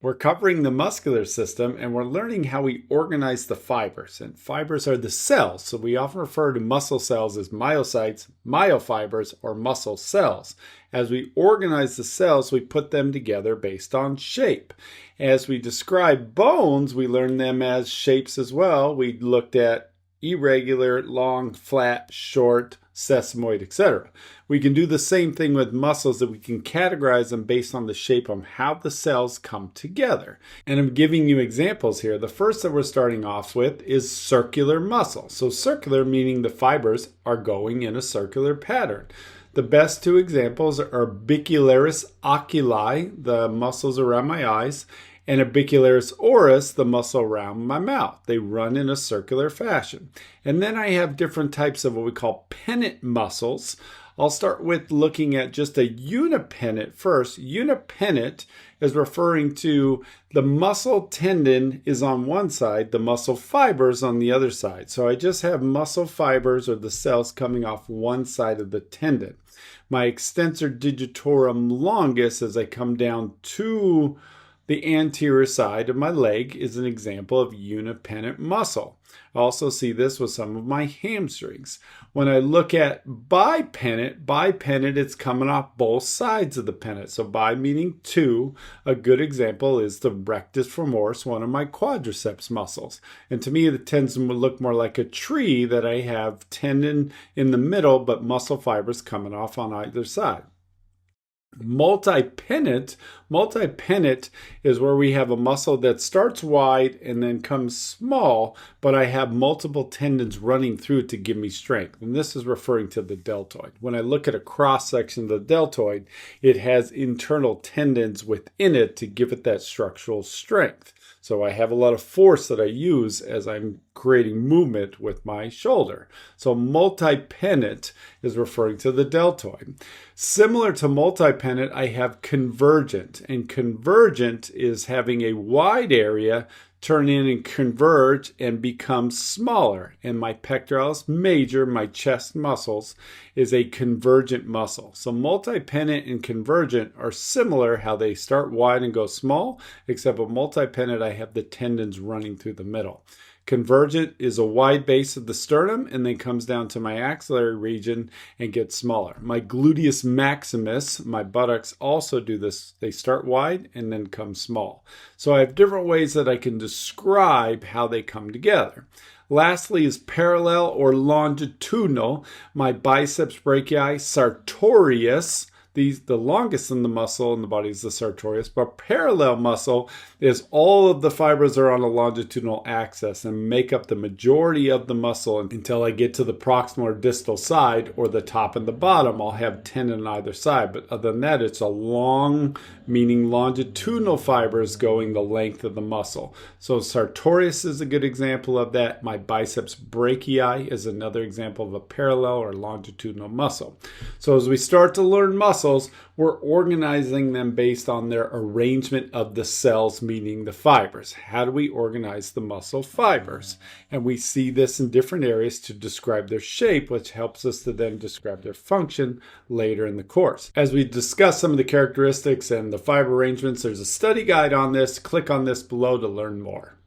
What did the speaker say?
We're covering the muscular system and we're learning how we organize the fibers. And fibers are the cells, so we often refer to muscle cells as myocytes, myofibers, or muscle cells. As we organize the cells, we put them together based on shape. As we describe bones, we learn them as shapes as well. We looked at irregular, long, flat, short, sesamoid, etc. We can do the same thing with muscles, that we can categorize them based on the shape of how the cells come together. And I'm giving you examples here. The first that we're starting off with is circular muscle. So circular meaning the fibers are going in a circular pattern. The best two examples are Orbicularis oculi, the muscles around my eyes, and Orbicularis oris, the muscle around my mouth. They run in a circular fashion. And then I have different types of what we call pennate muscles. I'll start with looking at just a unipennate first. Unipennate is referring to the muscle tendon is on one side, the muscle fibers on the other side. So I just have muscle fibers or the cells coming off one side of the tendon. My extensor digitorum longus, as I come down to the anterior side of my leg, is an example of unipennate muscle. I also see this with some of my hamstrings. When I look at bipennate, it's coming off both sides of the pennate. So bi meaning two. A good example is the rectus femoris, one of my quadriceps muscles. And to me, it tends to look more like a tree that I have tendon in the middle, but muscle fibers coming off on either side. Multipennate is where we have a muscle that starts wide and then comes small, but I have multiple tendons running through it to give me strength. And this is referring to the deltoid. When I look at a cross section of the deltoid, it has internal tendons within it to give it that structural strength. So I have a lot of force that I use as I'm creating movement with my shoulder. So multipennate is referring to the deltoid. Similar to multipennate, I have convergent. And convergent is having a wide area turn in and converge and become smaller. And my pectoralis major, my chest muscles, is a convergent muscle. So multipennate and convergent are similar, how they start wide and go small, except with multipennate I have the tendons running through the middle. Convergent is a wide base of the sternum and then comes down to my axillary region and gets smaller. My gluteus maximus, my buttocks, also do this. They start wide and then come small. So I have different ways that I can describe how they come together. Lastly is parallel or longitudinal. My biceps brachii, Sartorius. The longest in the muscle in the body is the Sartorius, but parallel muscle is all of the fibers are on a longitudinal axis and make up the majority of the muscle until I get to the proximal or distal side, or the top and the bottom. I'll have tendon on either side, but other than that, it's a long, meaning longitudinal fibers going the length of the muscle. So Sartorius is a good example of that. My biceps brachii is another example of a parallel or longitudinal muscle. So as we start to learn muscles, we're organizing them based on their arrangement of the cells, meaning the fibers. How do we organize the muscle fibers? And we see this in different areas to describe their shape, which helps us to then describe their function later in the course. As we discuss some of the characteristics and the fiber arrangements, there's a study guide on this. Click on this below to learn more.